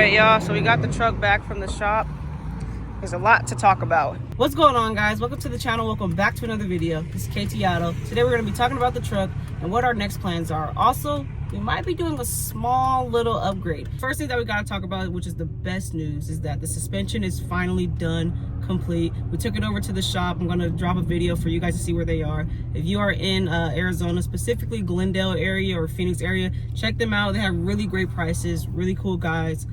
Alright, y'all, so we got the truck back from the shop. There's a lot to talk about. What's going on, guys? Welcome to the channel. Welcome back to another video. This is Silverado. Today we're going to be talking about the truck and what our next plans are. Also, we might be doing a small little upgrade. First thing that we got to talk about, which is the best news, is that the suspension is finally done, complete. We took it over to the shop. I'm going to drop a video for you guys to see where they are. If you are in Arizona, specifically Glendale area or Phoenix area, check them out. They have really great prices, really cool guys.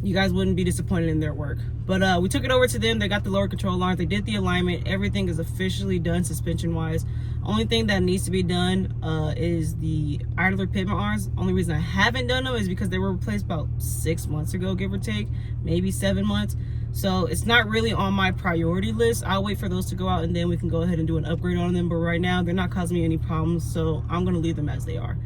You guys wouldn't be disappointed in their work. But we took it over to them. They got the lower control arms. They did the alignment. Everything is officially done suspension wise. Only thing that needs to be done is the idler pivot arms. Only reason I haven't done them is because they were replaced about 6 months ago, give or take, maybe 7 months. So it's not really on my priority list. I'll wait for those to go out and then we can go ahead and do an upgrade on them. But right now they're not causing me any problems, so I'm gonna leave them as they are.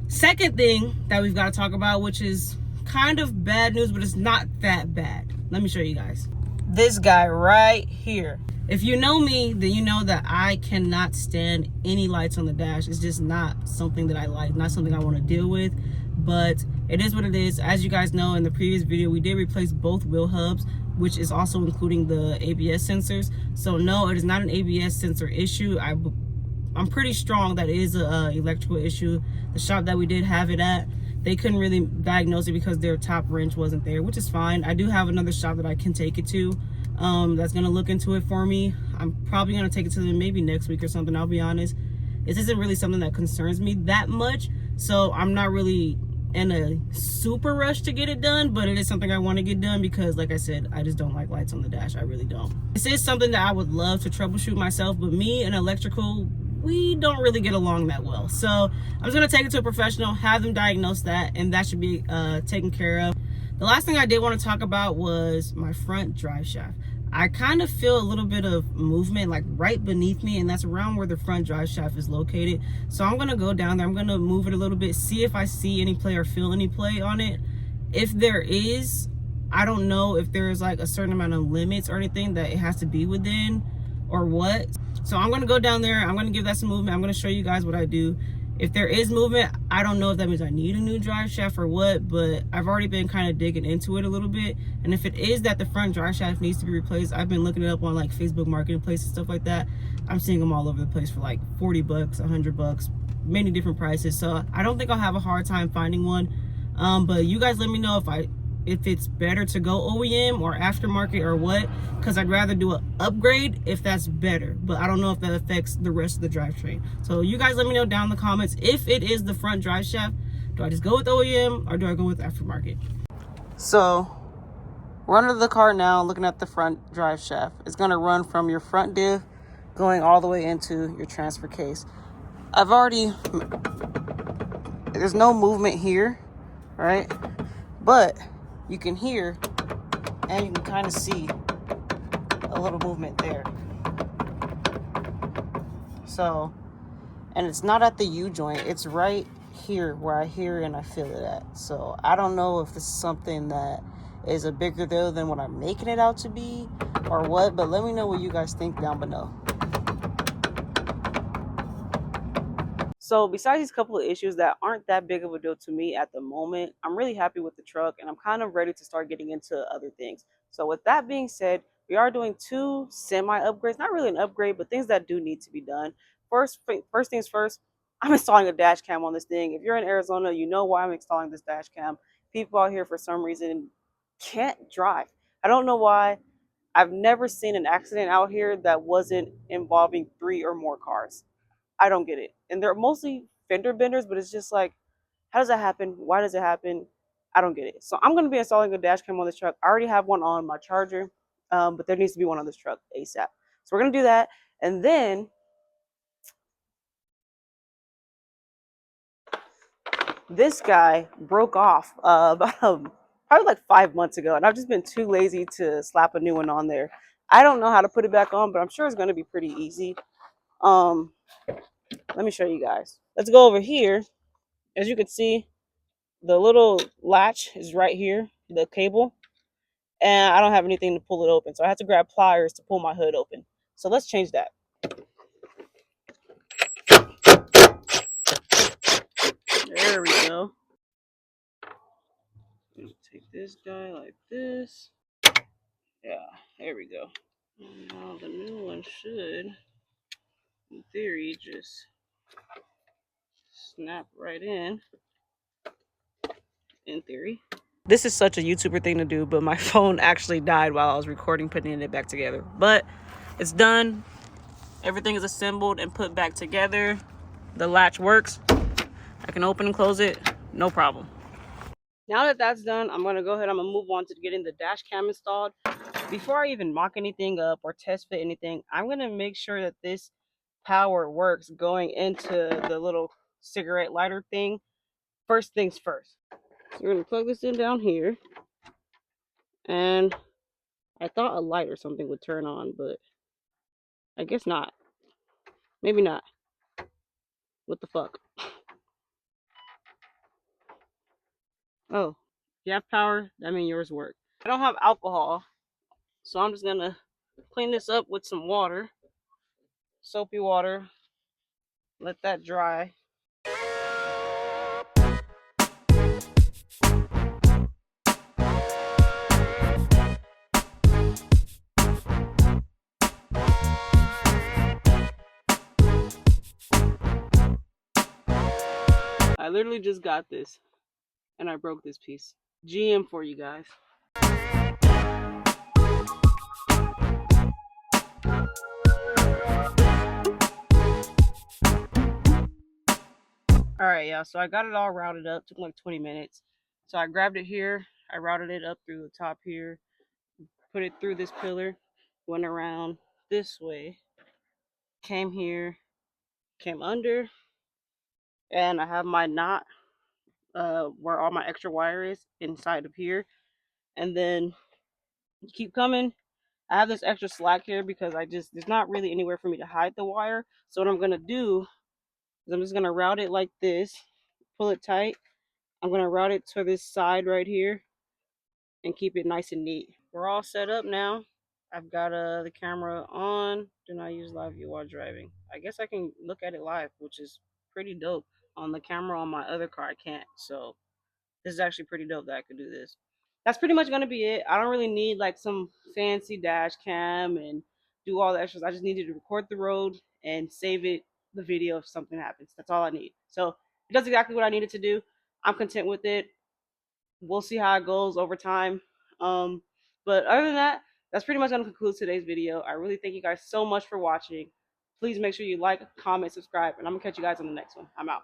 Second thing that we've got to talk about, which is kind of bad news, but it's not that bad. Let me show you guys. This guy right here. If you know me, then you know that I cannot stand any lights on the dash. It's just not something that I like, not something I want to deal with, but it is what it is. As you guys know, in the previous video, we did replace both wheel hubs, which is also including the ABS sensors. So no, it is not an ABS sensor issue. I'm pretty strong that it is a electrical issue. The shop that we did have it at, they couldn't really diagnose it because their top wrench wasn't there, which is fine. I do have another shop that I can take it to that's gonna look into it for me. I'm probably gonna take it to them maybe next week or something, I'll be honest. This isn't really something that concerns me that much, so I'm not really in a super rush to get it done, but it is something I want to get done because, like I said, I just don't like lights on the dash. I really don't. This is something that I would love to troubleshoot myself, but me and electrical, we don't really get along that well. So I'm just gonna take it to a professional, have them diagnose that, and that should be taken care of. The last thing I did want to talk about was my front drive shaft. I kind of feel a little bit of movement like right beneath me, and that's around where the front drive shaft is located. So I'm gonna go down there, I'm gonna move it a little bit, see if I see any play or feel any play on it. If there is, I don't know if there's like a certain amount of limits or anything that it has to be within or what. So I'm gonna go down there, I'm gonna give that some movement, I'm gonna show you guys what I do. If there is movement, I don't know if that means I need a new drive shaft or what, but I've already been kind of digging into it a little bit. And if it is that the front drive shaft needs to be replaced, I've been looking it up on like Facebook Marketplace and stuff like that. I'm seeing them all over the place for like 40 bucks, 100 bucks, many different prices. So I don't think I'll have a hard time finding one. But you guys let me know if it's better to go OEM or aftermarket or what, because I'd rather do an upgrade if that's better, but I don't know if that affects the rest of the drivetrain. So you guys let me know down in the comments, if it is the front drive shaft, do I just go with OEM or do I go with aftermarket? So we're under the car now looking at the front drive shaft. It's going to run from your front diff going all the way into your transfer case. There's no movement here, right? But you can hear and you can kind of see a little movement there. So, and it's not at the U joint, it's right here where I hear and I feel it at. So I don't know if this is something that is a bigger deal than what I'm making it out to be or what, but let me know what you guys think down below. So besides these couple of issues that aren't that big of a deal to me at the moment, I'm really happy with the truck and I'm kind of ready to start getting into other things. So with that being said, we are doing 2 semi upgrades, not really an upgrade, but things that do need to be done. First things first, I'm installing a dash cam on this thing. If you're in Arizona, you know why I'm installing this dash cam. People out here for some reason can't drive. I don't know why. I've never seen an accident out here that wasn't involving 3 or more cars. I don't get it. And they're mostly fender benders, but it's just like, how does that happen? Why does it happen? I don't get it. So I'm going to be installing a dash cam on this truck. I already have one on my Charger, but there needs to be one on this truck ASAP. So we're going to do that. And then this guy broke off probably like 5 months ago, and I've just been too lazy to slap a new one on there. I don't know how to put it back on, but I'm sure it's going to be pretty easy. Let me show you guys. Let's go over here. As you can see, the little latch is right here, the cable, and I don't have anything to pull it open, so I have to grab pliers to pull my hood open. So let's change that. There we go. gonna take this guy like this. Yeah, there we go. Now the new one should, in theory, just snap right in theory. This is such a YouTuber thing to do, but my phone actually died while I was recording, putting it back together. But it's done. Everything is assembled and put back together. The latch works. I can open and close it, no problem. Now that that's done, I'm gonna go ahead, I'm gonna move on to getting the dash cam installed. Before I even mock anything up or test fit anything, I'm gonna make sure that this power works going into the little cigarette lighter thing. First things first. So we're gonna plug this in down here. And I thought a light or something would turn on, but I guess not. Maybe not. What the fuck? Oh, you have power, that means yours work. I don't have alcohol, so I'm just gonna clean this up with some water. Soapy water. Let that dry. I literally just got this and I broke this piece. GM for you guys. Alright, yeah, so I got it all routed up. Took like 20 minutes. So I grabbed it here. I routed it up through the top here. Put it through this pillar. Went around this way. Came here. Came under. And I have my knot where all my extra wire is inside of here. And then keep coming. I have this extra slack here because there's not really anywhere for me to hide the wire. So what I'm gonna do is I'm just gonna route it like this, pull it tight. I'm gonna route it to this side right here and keep it nice and neat. We're all set up now. I've got the camera on. Do not use live view while driving. I guess I can look at it live, which is pretty dope. On the camera on my other car, I can't. So this is actually pretty dope that I could do this. That's pretty much gonna be it. I don't really need like some fancy dash cam and do all the extras. I just needed to record the road and save the video if something happens. That's all I need. So it does exactly what I needed to do. I'm content with it. We'll see how it goes over time. But other than that, that's pretty much gonna conclude today's video. I really thank you guys so much for watching. Please make sure you like, comment, subscribe, and I'm gonna catch you guys on the next one. I'm out.